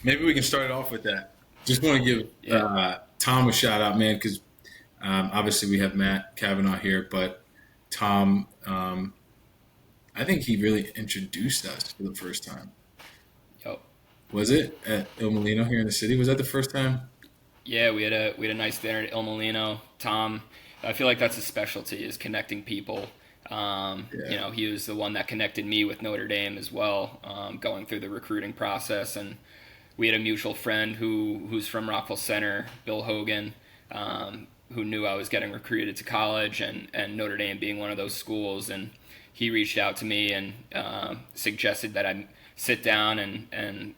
maybe we can start it off with that. Just want to give Yeah. Tom a shout out, man, because obviously we have Matt Kavanagh here, but Tom, I think he really introduced us for the first time. Yo. Was it at Il Molino here in the city? Was that the first time? Yeah, we had a nice dinner at Il Molino. Tom, I feel like that's his specialty is connecting people. Yeah. He was the one that connected me with Notre Dame as well, going through the recruiting process. And we had a mutual friend who's from Rockville Center, Bill Hogan, who knew I was getting recruited to college and Notre Dame being one of those schools. And he reached out to me and suggested that I sit down and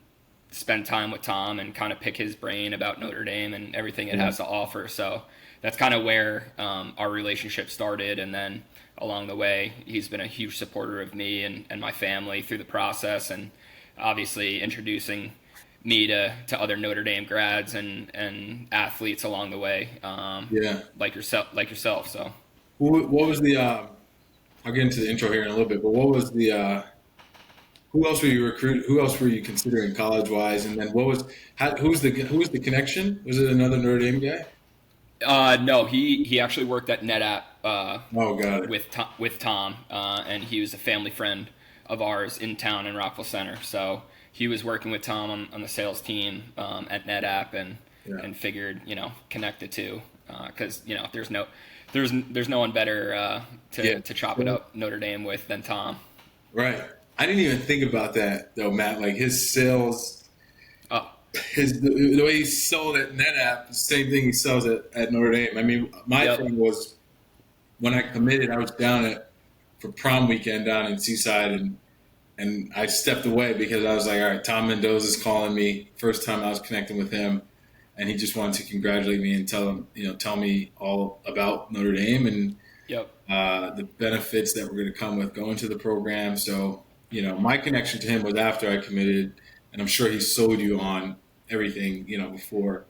spend time with Tom and kind of pick his brain about Notre Dame and everything it has to offer. So that's kind of where our relationship started. And then along the way, he's been a huge supporter of me and my family through the process, and obviously introducing me to other Notre Dame grads and athletes along the way, Yeah. like yourself. So What was the? I'll get into the intro here in a little bit, but what was the? Who else were you recruit? Who else were you considering college wise? And then who was the connection? Was it another Notre Dame guy? no, he actually worked at NetApp Oh, got it. with Tom, and he was a family friend of ours in town in Rockville Center. So he was working with Tom on the sales team at NetApp, and Yeah. and figured connect the two because there's no one better Yeah. to chop it up Notre Dame with than Tom. Right. I didn't even think about that though, Matt. Like his sales, Oh, the way he sold at NetApp, the same thing he sells at Notre Dame. I mean, my yep, thing was when I committed, I was down for prom weekend down in Seaside, and I stepped away because I was like, all right, Tom Mendoza's calling me. First time I was connecting with him, and he just wanted to congratulate me and tell me all about Notre Dame and yep, the benefits that were going to come with going to the program. So, my connection to him was after I committed, and I'm sure he sold you on everything, before.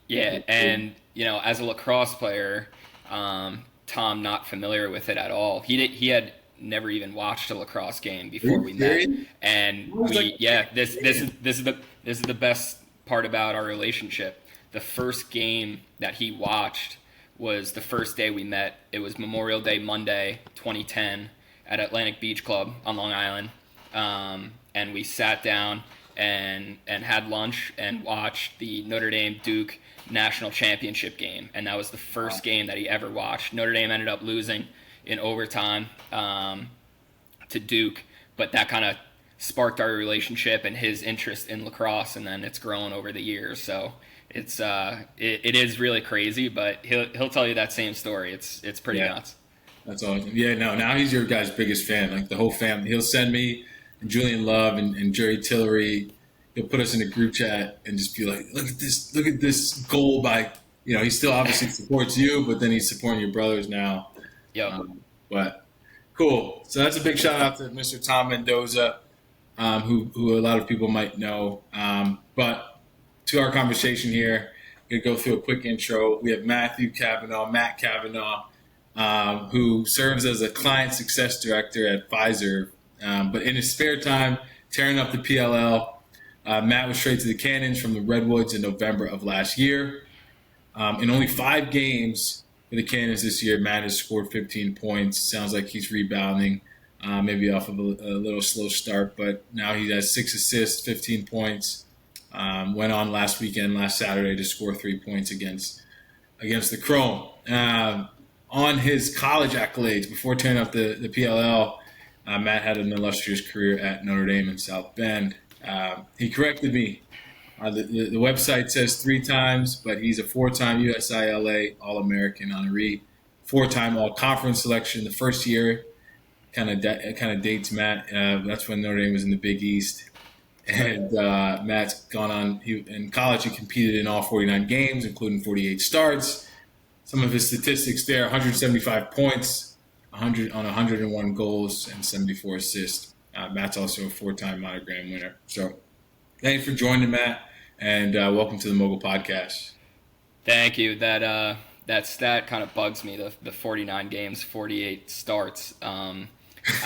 yeah, and as a lacrosse player, Tom not familiar with it at all. He had never even watched a lacrosse game Are before you we met, serious? and I was like, we yeah this is the best part about our relationship. The first game that he watched was the first day we met. It was Memorial Day Monday 2010 at Atlantic Beach Club on Long Island, and we sat down and had lunch and watched the Notre Dame Duke national championship game, and that was the first game that he ever watched. Notre Dame ended up losing in overtime to Duke, but that kind of sparked our relationship and his interest in lacrosse, and then it's grown over the years. So it is really crazy, but he'll tell you that same story. It's pretty yeah. nuts. That's awesome. Yeah, no, now he's your guy's biggest fan. Like the whole family. He'll send me and Julian Love and Jerry Tillery. He'll put us in a group chat and just be like, look at this goal by, he still obviously supports you, but then he's supporting your brothers now. Yep. But cool. So that's a big shout out to Mr. Tom Mendoza, who a lot of people might know. But to our conversation here, I'm going to go through a quick intro. We have Matt Kavanagh, who serves as a client success director at Pfizer. But in his spare time, tearing up the PLL, Matt was traded to the Cannons from the Redwoods in November of last year. In only 5 games for the Cannons this year, Matt has scored 15 points. Sounds like he's rebounding, maybe off of a little slow start, but now he has 6 assists, 15 points. Went on last Saturday, to score 3 points against the Chrome. On his college accolades, before tearing up the PLL, Matt had an illustrious career at Notre Dame in South Bend. He corrected me. The website says 3 times, but he's a 4-time USILA All-American honoree, 4-time All-Conference selection. The first year kind of dates Matt. That's when Notre Dame was in the Big East. And Matt's gone on. In college, he competed in all 49 games, including 48 starts. Some of his statistics there: 175 points, 101 goals, and 74 assists. Matt's also a 4-time monogram winner. So thanks for joining, Matt, and welcome to the MOGL podcast. Thank you. That stat kind of bugs me. The 49 games, 48 starts. I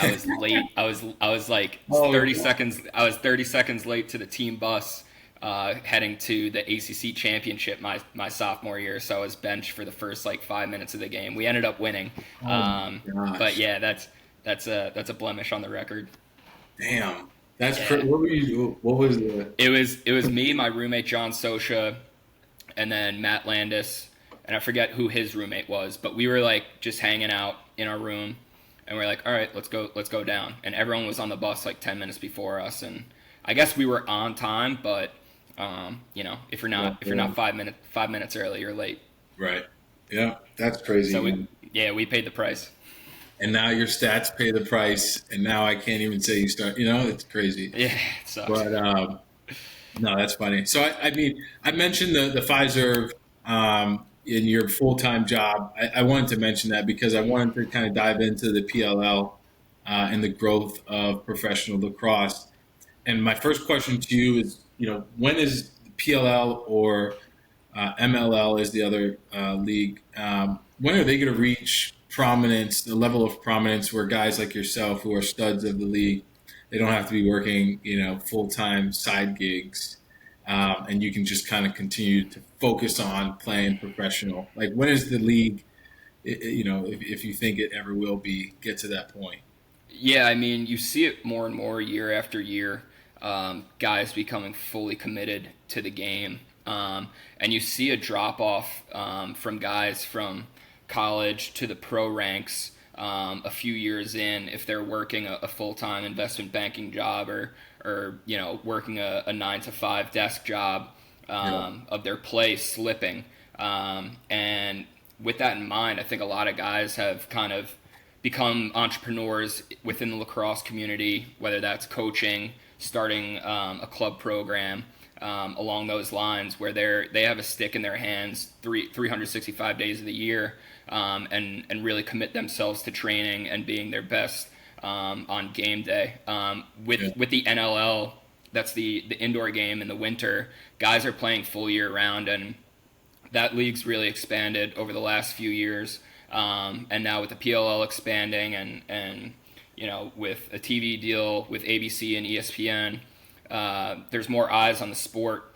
was late. I was like 30 seconds. I was 30 seconds late to the team bus heading to the ACC championship my sophomore year. So I was benched for the first like 5 minutes of the game. We ended up winning. Oh my But gosh. yeah, that's a blemish on the record. Damn. That's Yeah. what were you? What was the? It was me, my roommate John Sosha, and then Matt Landis, and I forget who his roommate was, but we were like just hanging out in our room, and we're like, all right, let's go down, and everyone was on the bus like 10 minutes before us, and I guess we were on time, but if you're not 5 minutes early, you're late. Right. Yeah, that's crazy. So Man. we paid the price. And now your stats pay the price, and now I can't even say you start. It's crazy. Yeah, it sucks. But no, that's funny. So I mean, I mentioned the Pfizer in your full time job. I wanted to mention that because I wanted to kind of dive into the PLL and the growth of professional lacrosse. And my first question to you is, when is PLL or MLL is the other league? When are they going to reach prominence, the level of prominence where guys like yourself, who are studs of the league, they don't have to be working, full-time side gigs, and you can just kind of continue to focus on playing professional? Like, when is the league, if you think it ever will get to that point? Yeah, I mean, you see it more and more year after year. Guys becoming fully committed to the game, and you see a drop off from guys from college to the pro ranks a few years in, if they're working a full-time investment banking job or working a 9 to 5 desk job of their play slipping. And with that in mind, I think a lot of guys have kind of become entrepreneurs within the lacrosse community, whether that's coaching, starting a club program, along those lines, where they have a stick in their hands 365 days of the year, and really commit themselves to training and being their best on game day. With the NLL, that's the indoor game in the winter. Guys are playing full year round, and that league's really expanded over the last few years. And now with the PLL expanding and with a TV deal with ABC and ESPN, there's more eyes on the sport,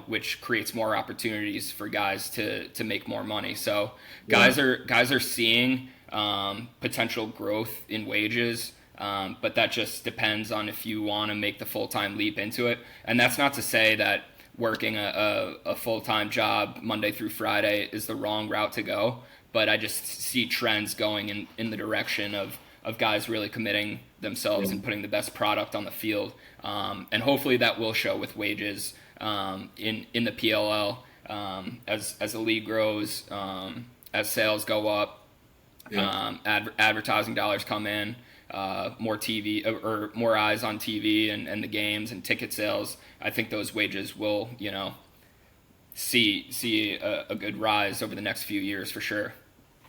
which creates more opportunities for guys to make more money. So guys are seeing potential growth in wages, but that just depends on if you want to make the full-time leap into it. And that's not to say that working a full-time job Monday through Friday is the wrong route to go, but I just see trends going in the direction of guys really committing themselves and putting the best product on the field. And hopefully that will show with wages in the PLL as the league grows, as sales go up, advertising dollars come in, more TV or more eyes on TV and the games and ticket sales. I think those wages will, see a good rise over the next few years for sure.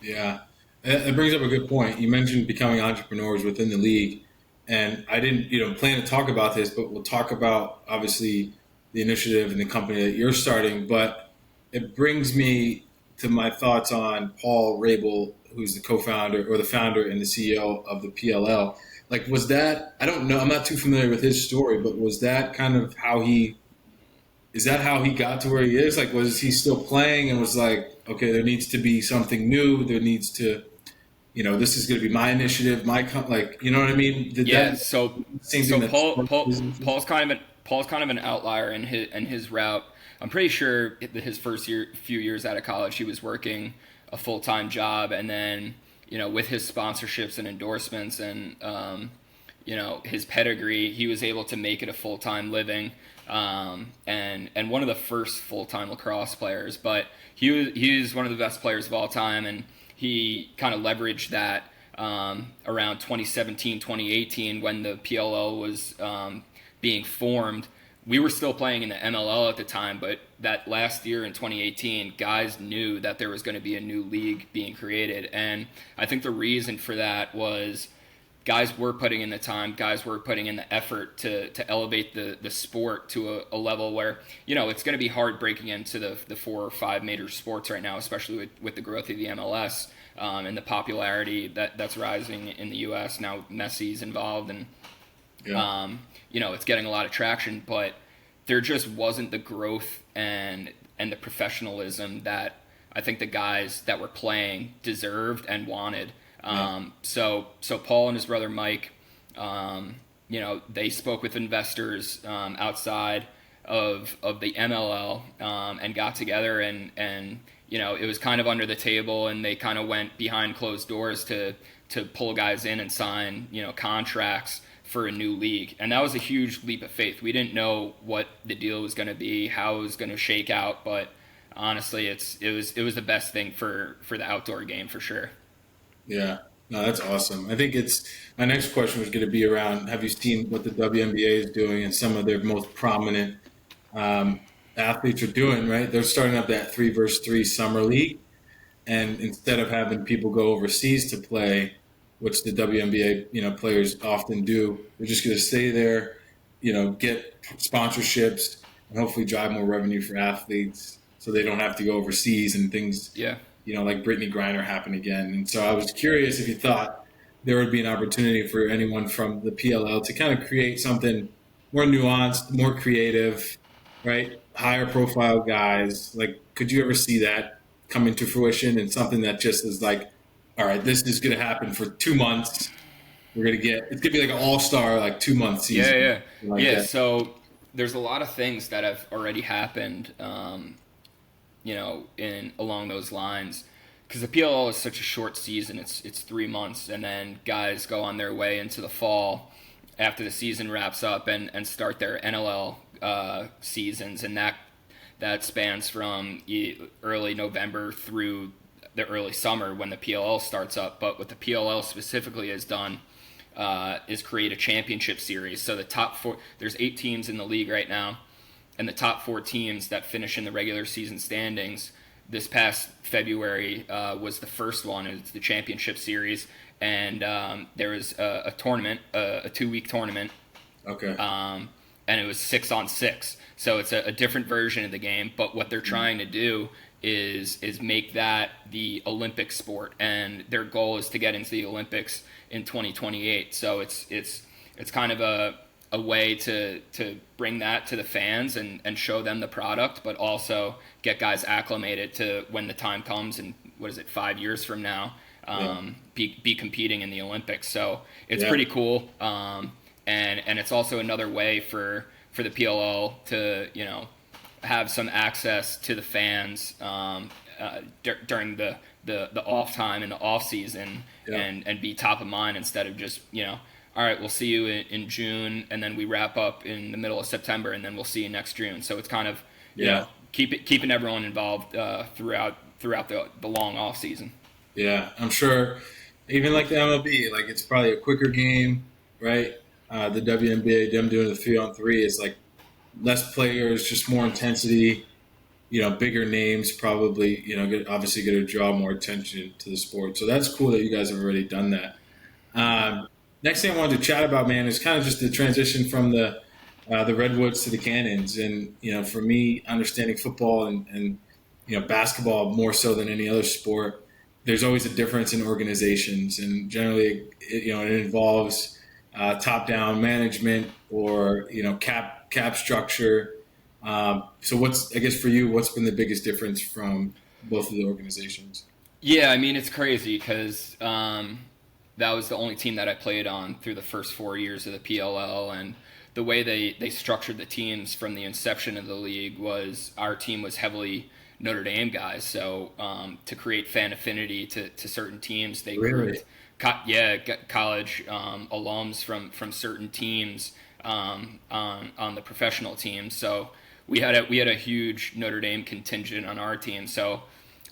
Yeah, it brings up a good point. You mentioned becoming entrepreneurs within the league, and I didn't, plan to talk about this, but we'll talk about obviously the initiative and the company that you're starting. But it brings me to my thoughts on Paul Rabel, who's the co-founder or the founder and the CEO of the PLL. Like, was that? I don't know. I'm not too familiar with his story, but was that kind of how he? Is that how he got to where he is? Like, was he still playing and was like, okay, there needs to be something new. There needs to, this is going to be my initiative, you know what I mean? Paul's kind of an outlier in his route. I'm pretty sure his few years out of college, he was working a full-time job, and then with his sponsorships and endorsements and his pedigree, he was able to make it a full-time living. And one of the first full-time lacrosse players, but he was one of the best players of all time, and he kind of leveraged that around 2017, 2018 when the PLL was being formed. We were still playing in the MLL at the time, but that last year in 2018, guys knew that there was going to be a new league being created, and I think the reason for that was guys were putting in the time, guys were putting in the effort to elevate the sport to a level where, it's going to be hard breaking into the 4 or 5 major sports right now, especially with the growth of the MLS and the popularity that's rising in the U.S. Now Messi's involved, and it's getting a lot of traction. But there just wasn't the growth and the professionalism that I think the guys that were playing deserved and wanted. So Paul and his brother Mike, they spoke with investors outside of the MLL and got together and it was kind of under the table, and they kind of went behind closed doors to pull guys in and sign contracts for a new league. And that was a huge leap of faith. We didn't know what the deal was going to be, how it was going to shake out, but honestly, it was the best thing for the outdoor game for sure. Yeah, no, that's awesome. I think my next question was going to be around, have you seen what the WNBA is doing and some of their most prominent athletes are doing, right? They're starting up that 3-versus-3 summer league. And instead of having people go overseas to play, which the WNBA, players often do, they're just going to stay there, get sponsorships and hopefully drive more revenue for athletes so they don't have to go overseas and things, like Brittany Griner happen again. And so I was curious if you thought there would be an opportunity for anyone from the PLL to kind of create something more nuanced, more creative, right? Higher profile guys. Like, could you ever see that come into fruition and something that just is like, all right, this is going to happen for 2 months. It's going to be like an all-star, like 2-month season. Yeah. So there's a lot of things that have already happened, in along those lines, because the PLL is such a short season. It's 3 months, and then guys go on their way into the fall after the season wraps up and start their NLL seasons, and that spans from early November through the early summer when the PLL starts up. But what the PLL specifically has done is create a championship series. So the top 4, there's 8 teams in the league right now, and the top 4 teams that finish in the regular season standings this past February was the first one. It's the championship series, and there was a tournament, a 2-week tournament. Okay. And it was 6-on-6. So it's a different version of the game, but what they're trying to do is make that the Olympic sport, and their goal is to get into the Olympics in 2028. So it's kind of a way to bring that to the fans and show them the product, but also get guys acclimated to when the time comes in 5 years from now, be competing in the Olympics. So it's pretty cool, and it's also another way for the PLL to have some access to the fans during the off time and the off season, and be top of mind instead of just all right, we'll see you in June, and then we wrap up in the middle of September, and then we'll see you next June. So it's kind of keeping everyone involved throughout the long off season. Yeah, I'm sure. Even like the MLB, like it's probably a quicker game, right? The WNBA, them doing the 3-on-3 is like less players, just more intensity, bigger names probably, obviously going to draw more attention to the sport. So that's cool that you guys have already done that. Next thing I wanted to chat about, man, is kind of just the transition from the Redwoods to the Cannons. And, for me, understanding football and basketball more so than any other sport, there's always a difference in organizations. And generally, it involves top-down management or, cap structure. So I guess for you, what's been the biggest difference from both of the organizations? Yeah, I mean, it's crazy because that was the only team that I played on through the first 4 years of the PLL, and the way they structured the teams from the inception of the league was our team was heavily Notre Dame guys. So to create fan affinity to certain teams, they grouped college alums from certain teams on the professional team. So we had a huge Notre Dame contingent on our team. So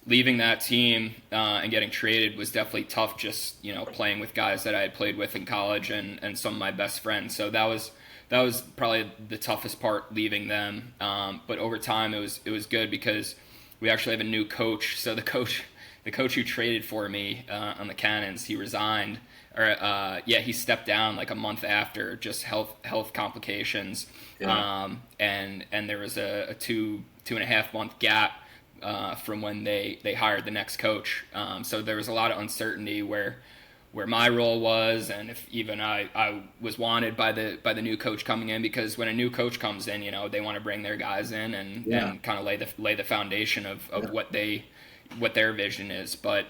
leaving that team and getting traded was definitely tough, just playing with guys that I had played with in college and some of my best friends. So that was probably the toughest part, leaving them. But over time it was good because we actually have a new coach. So the coach who traded for me on the Cannons, he resigned, he stepped down like a month after, just health complications. And there was a 2.5 month gap from when they hired the next coach. So there was a lot of uncertainty where where my role was, and if even I was wanted by the new coach coming in, because when a new coach comes in, they want to bring their guys in and kind of lay the foundation of what their vision is. But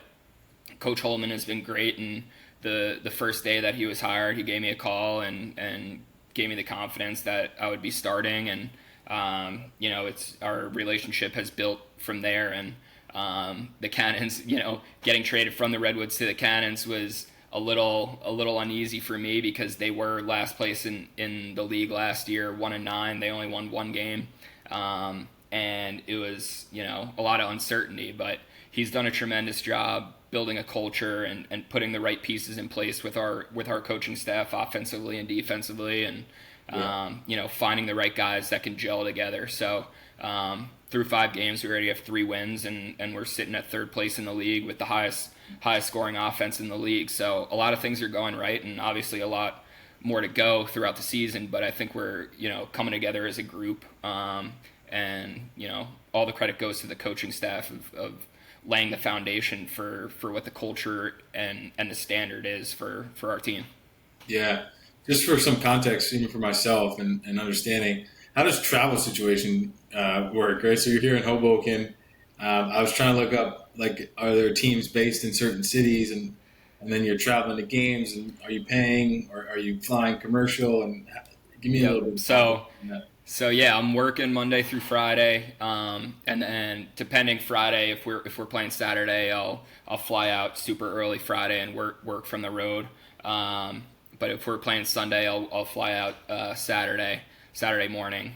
Coach Holman has been great, and the first day that he was hired, he gave me a call and gave me the confidence that I would be starting, and it's our relationship has built from there. And the Cannons, getting traded from the Redwoods to the Cannons was a little uneasy for me, because they were last place in the league last year, 1-9. They only won one game, and it was a lot of uncertainty. But he's done a tremendous job building a culture and putting the right pieces in place with our coaching staff, offensively and defensively, and finding the right guys that can gel together. So through 5 games, we already have 3 wins, and we're sitting at 3rd place in the league with the highest scoring offense in the league. So a lot of things are going right, and obviously a lot more to go throughout the season. But I think we're coming together as a group, and all the credit goes to the coaching staff of laying the foundation for what the culture and the standard is for our team. Yeah. Just for some context, even for myself and understanding, how does travel situation work, right? So you're here in Hoboken. I was trying to look up, like, are there teams based in certain cities, and then you're traveling to games, and are you paying, or are you flying commercial? And give me a little bit. So yeah, I'm working Monday through Friday, and then depending Friday, if we're playing Saturday, I'll fly out super early Friday and work from the road. But if we're playing Sunday, I'll fly out Saturday morning.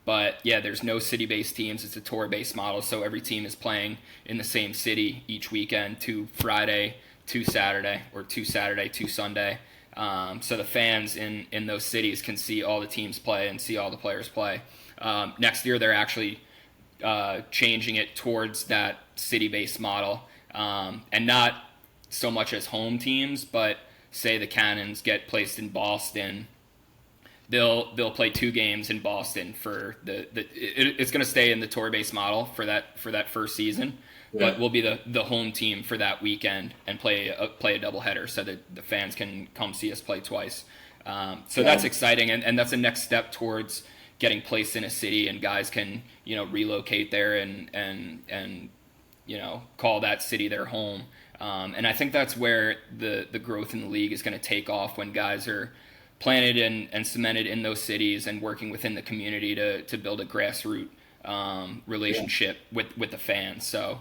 But yeah, there's no city-based teams. It's a tour-based model, so every team is playing in the same city each weekend, 2 Friday, 2 Saturday, or 2 Saturday, 2 Sunday. So the fans in those cities can see all the teams play and see all the players play. Next year, they're actually changing it towards that city-based model, and not so much as home teams, but say the Cannons get placed in Boston, they'll play 2 games in Boston for it's going to stay in the tour-based model for that first season, but we'll be the home team for that weekend and play a doubleheader, so that the fans can come see us play twice. So that's exciting, and that's a next step towards getting placed in a city, and guys can relocate there and call that city their home. And I think that's where the growth in the league is going to take off, when guys are planted and cemented in those cities and working within the community to build a grassroots relationship with the fans. So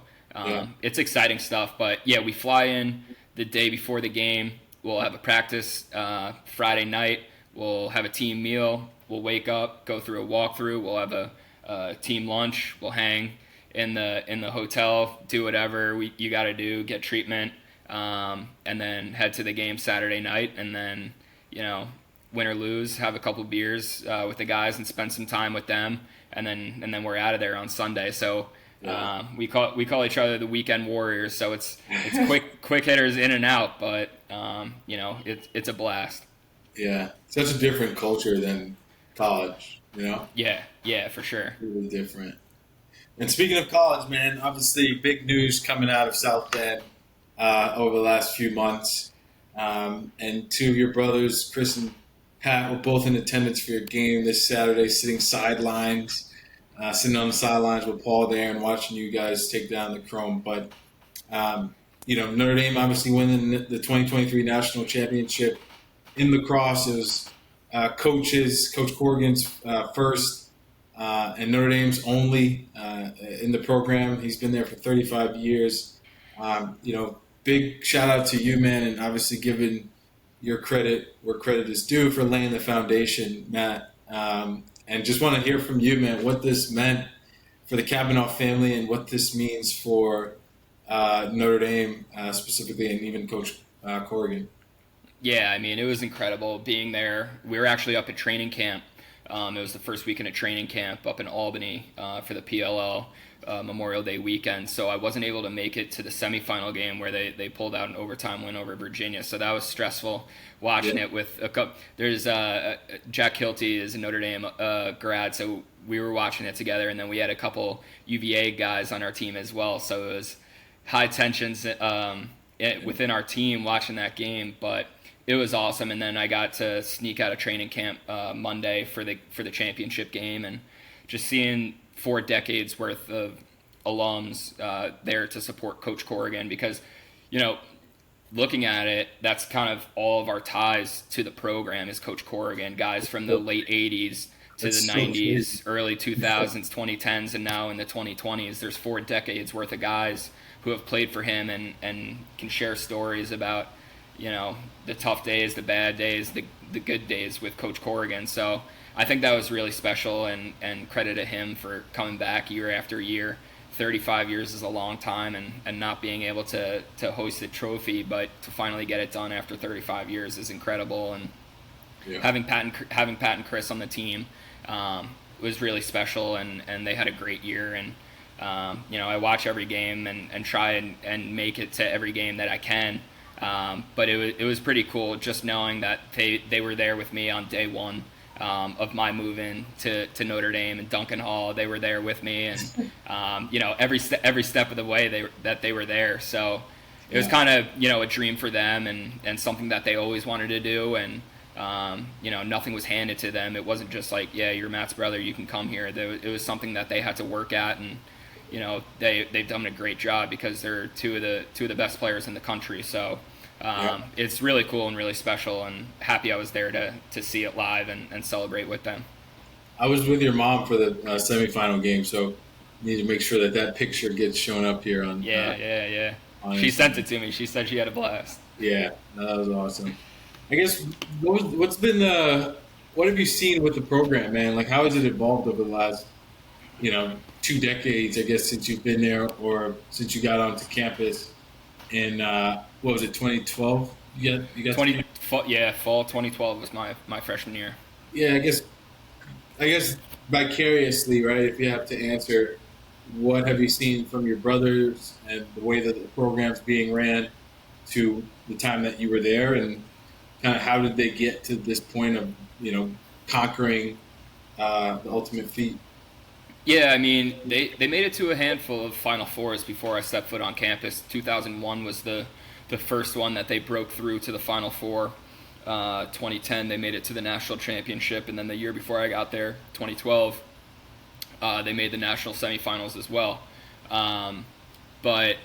it's exciting stuff. But yeah, we fly in the day before the game. We'll have a practice Friday night. We'll have a team meal. We'll wake up, go through a walkthrough. We'll have a team lunch. We'll hang in the hotel, do whatever you got to do, get treatment, and then head to the game Saturday night, and then win or lose, have a couple beers with the guys and spend some time with them, and then we're out of there on Sunday. So we call each other the weekend warriors. So it's quick hitters in and out, but it's a blast. Yeah, such a different culture than college. Yeah, for sure. Really different. And speaking of college, man, obviously big news coming out of South Bend over the last few months. And 2 of your brothers, Chris and Pat, were both in attendance for your game this Saturday, sitting on the sidelines with Paul there and watching you guys take down the Chrome. But, Notre Dame obviously winning the 2023 National Championship in lacrosse. It was Coach Corrigan's first and Notre Dame's only in the program. He's been there for 35 years. Big shout out to you, man, and obviously giving your credit where credit is due for laying the foundation, Matt. And just want to hear from you, man, what this meant for the Kavanagh family and what this means for Notre Dame specifically, and even Coach Corrigan. Yeah, I mean, it was incredible being there. We were actually up at training camp. It was the first weekend of training camp up in Albany for the PLL Memorial Day weekend. So I wasn't able to make it to the semifinal game where they pulled out an overtime win over Virginia. So that was stressful watching it with a couple. There's Jack Hilty is a Notre Dame grad, so we were watching it together. And then we had a couple UVA guys on our team as well. So it was high tensions within our team watching that game, but it was awesome. And then I got to sneak out of training camp Monday for the championship game, and just seeing 4 decades worth of alums there to support Coach Corrigan, because you know, looking at it, that's kind of all of our ties to the program is Coach Corrigan, guys from the late 80s to the 90s, early 2000s, 2010s, and now in the 2020s. There's 4 decades worth of guys who have played for him and can share stories about, you know, the tough days, the bad days, the good days with Coach Corrigan. So I think that was really special, and credit to him for coming back year after year. 35 years is a long time, and not being able to hoist a trophy, but to finally get it done after 35 years is incredible. And having Pat and Chris on the team was really special, and they had a great year. And you know, I watch every game and try and make it to every game that I can. But it was pretty cool just knowing that they were there with me on day one of my move in to Notre Dame, and Duncan Hall. They were there with me, and you know, every step of the way they were there. So it was kind of, you know, a dream for them, and something that they always wanted to do. And you know, nothing was handed to them. It wasn't just like, yeah, you're Matt's brother, you can come here. It was something that they had to work at, and you know, they've done a great job because they're two of the best players in the country. So it's really cool and really special, and happy I was there to see it live and celebrate with them. I was with your mom for the semifinal game, so need to make sure that picture gets shown up here on. Yeah. She sent it to me. She said she had a blast. Yeah, that was awesome. I guess what have you seen with the program, man? Like, how has it evolved over the last, you know, 2 decades, I guess, since you've been there, or since you got onto campus in what was it, 2012? You got fall 2012 was my freshman year. Yeah, I guess vicariously, right? If you have to answer, what have you seen from your brothers and the way that the program's being ran to the time that you were there, and kind of how did they get to this point of, you know, conquering the ultimate feat? Yeah, I mean, they made it to a handful of Final Fours before I stepped foot on campus. 2001 was the first one that they broke through to the Final Four. 2010, they made it to the national championship, and then the year before I got there, 2012, they made the national semifinals as well. But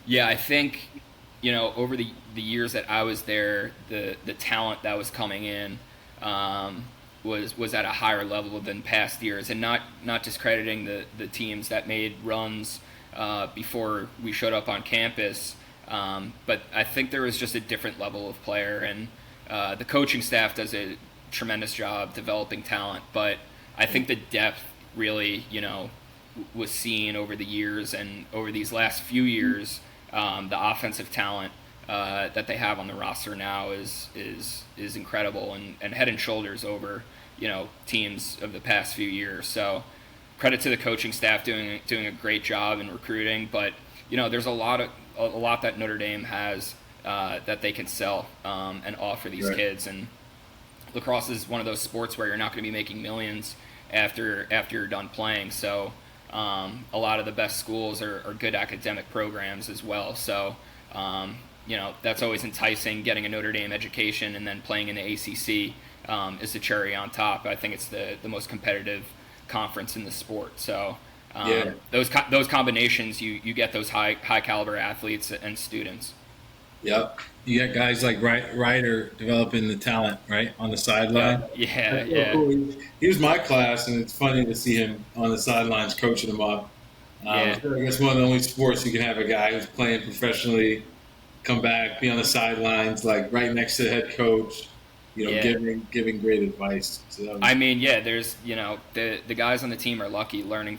yeah, I think, you know, over the years that I was there, the talent that was coming in was at a higher level than past years, and not discrediting the teams that made runs before we showed up on campus. But I think there was just a different level of player, and the coaching staff does a tremendous job developing talent. But I think the depth really, you know, was seen over the years, and over these last few years, the offensive talent that they have on the roster now is incredible, and head and shoulders over, you know, teams of the past few years. So credit to the coaching staff doing a great job in recruiting. But you know, there's a lot that Notre Dame has that they can sell and offer these kids. And lacrosse is one of those sports where you're not going to be making millions after you're done playing. So a lot of the best schools are good academic programs as well. So you know, that's always enticing. Getting a Notre Dame education and then playing in the ACC is the cherry on top. I think it's the most competitive conference in the sport. So those combinations, you get those high caliber athletes and students. Yep. You got guys like Ryder developing the talent, right, on the sideline. Yeah. He was my class, and it's funny to see him on the sidelines coaching them up. I guess one of the only sports you can have a guy who's playing professionally come back, be on the sidelines, like right next to the head coach, you know, giving great advice. So I mean, there's, you know, the guys on the team are lucky learning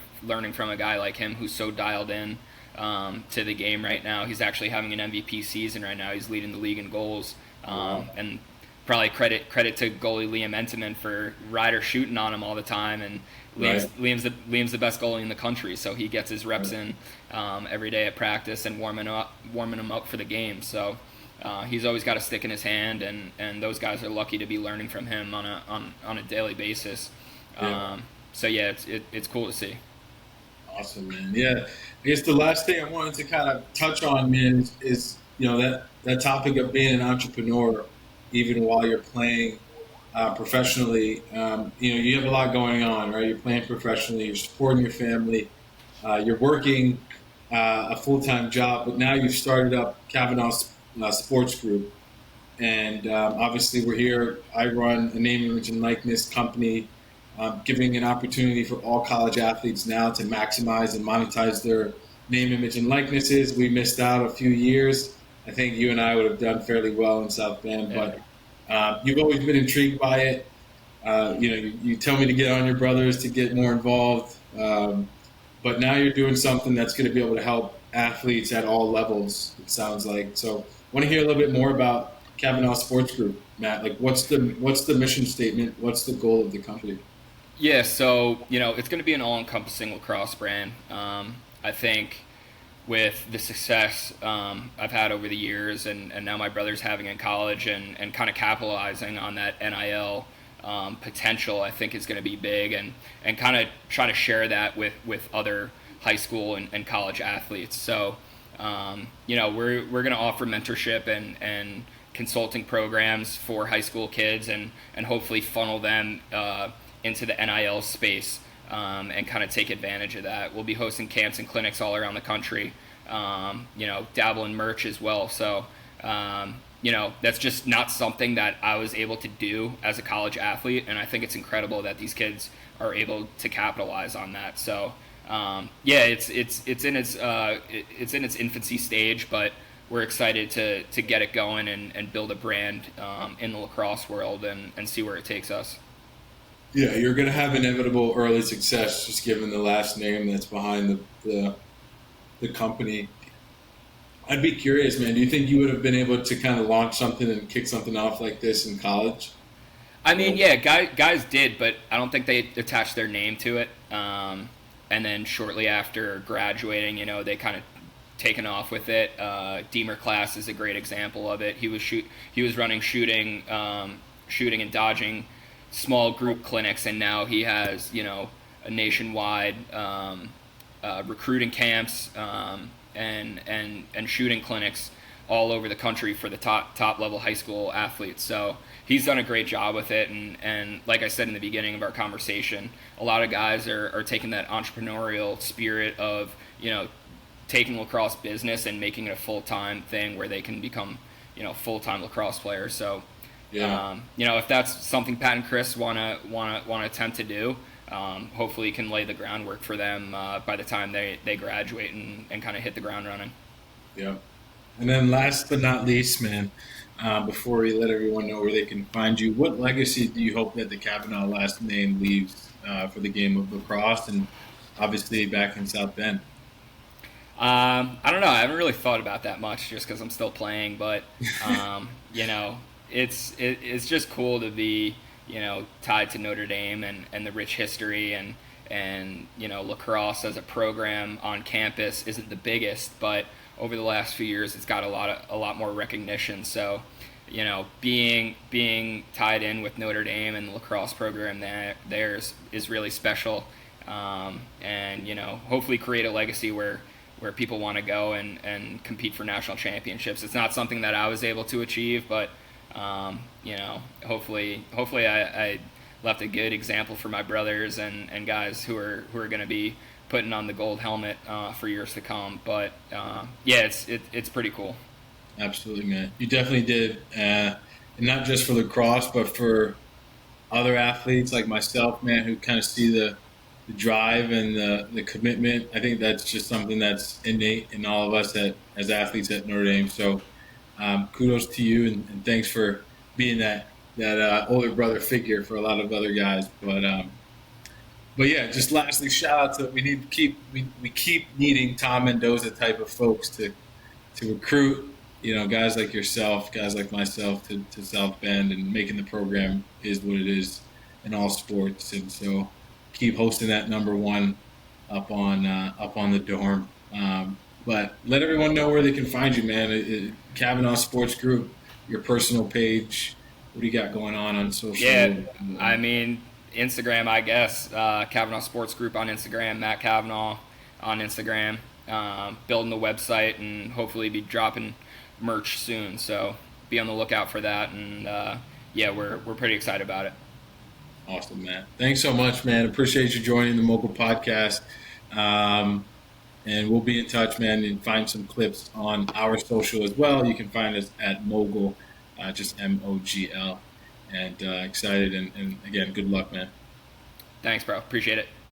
from a guy like him who's so dialed in to the game right now. He's actually having an MVP season right now. He's leading the league in goals, and probably credit to goalie Liam Entenmann for Ryder shooting on him all the time. And Liam's the best goalie in the country, so he gets his reps in every day at practice and warming him up for the game. So he's always got a stick in his hand, and those guys are lucky to be learning from him on a daily basis. So it's cool to see. Awesome, man. Yeah, I guess the last thing I wanted to kind of touch on, man, is that topic of being an entrepreneur, even while you're playing professionally, you have a lot going on, right? You're playing professionally, you're supporting your family, you're working a full time job, but now you've started up Kavanagh Sports Group, and obviously we're here. I run a name, image, and likeness company, giving an opportunity for all college athletes now to maximize and monetize their name, image, and likenesses. We missed out a few years. I think you and I would have done fairly well in South Bend, Yeah. but you've always been intrigued by it. You tell me to get on your brothers to get more involved, but now you're doing something that's going to be able to help athletes at all levels. It sounds like. So, I want to hear a little bit more about Kavanagh Sports Group, Matt. Like, what's the mission statement? What's the goal of the company? Yeah, so it's going to be an all-encompassing lacrosse brand. I think with the success I've had over the years, and now my brother's having in college, and kind of capitalizing on that NIL potential, I think is going to be big, and kind of try to share that with other high school and college athletes. So, we're going to offer mentorship and consulting programs for high school kids, and hopefully funnel them into the NIL space, and kind of take advantage of that. We'll be hosting camps and clinics all around the country, dabble in merch as well. So, that's just not something that I was able to do as a college athlete, and I think it's incredible that these kids are able to capitalize on that. So, it's in its infancy stage, but we're excited to get it going and build a brand in the lacrosse world and see where it takes us. Yeah, you're going to have inevitable early success just given the last name that's behind the company. I'd be curious, man. Do you think you would have been able to kind of launch something and kick something off like this in college? I mean, yeah, guys did, but I don't think they attached their name to it. And then shortly after graduating, they kind of taken off with it. Deemer Class is a great example of it. He was running shooting and dodging small group clinics, and now he has a nationwide recruiting camps, and shooting clinics all over the country for the top level high school athletes. So he's done a great job with it, and like I said in the beginning of our conversation, a lot of guys are taking that entrepreneurial spirit of taking lacrosse business and making it a full-time thing where they can become full-time lacrosse players. So Yeah. if that's something Pat and Chris wanna attempt to do, hopefully can lay the groundwork for them by the time they graduate and kind of hit the ground running. Yeah. And then last but not least, man, before we let everyone know where they can find you, what legacy do you hope that the Kavanaugh last name leaves for the game of lacrosse and obviously back in South Bend? I don't know. I haven't really thought about that much just because I'm still playing, but it's just cool to be tied to Notre Dame and the rich history, and lacrosse as a program on campus isn't the biggest, but over the last few years it's got a lot more recognition. So being tied in with Notre Dame and the lacrosse program theirs is really special, and hopefully create a legacy where people want to go and compete for national championships. It's not something that I was able to achieve, but hopefully I left a good example for my brothers and guys who are going to be putting on the gold helmet for years to come. But it's pretty cool. Absolutely, man. You definitely did, and not just for lacrosse, but for other athletes like myself, man, who kind of see the drive and the commitment. I think that's just something that's innate in all of us as athletes at Notre Dame. So kudos to you, and thanks for being that older brother figure for a lot of other guys. But yeah, just lastly, shout out to we keep needing Tom Mendoza type of folks to recruit, guys like yourself, guys like myself to South Bend, and making the program is what it is in all sports. And so keep hosting that number one up on the dorm. But let everyone know where they can find you, man. Kavanagh Sports Group, your personal page. What do you got going on social Yeah, media? I mean, Instagram, I guess. Kavanagh Sports Group on Instagram, Matt Kavanagh on Instagram. Building the website and hopefully be dropping merch soon. So be on the lookout for that. And yeah, we're pretty excited about it. Awesome, man. Thanks so much, man. Appreciate you joining the MOGL podcast. And we'll be in touch, man, and find some clips on our social as well. You can find us at MOGL, just MOGL. And excited, and again, good luck, man. Thanks, bro. Appreciate it.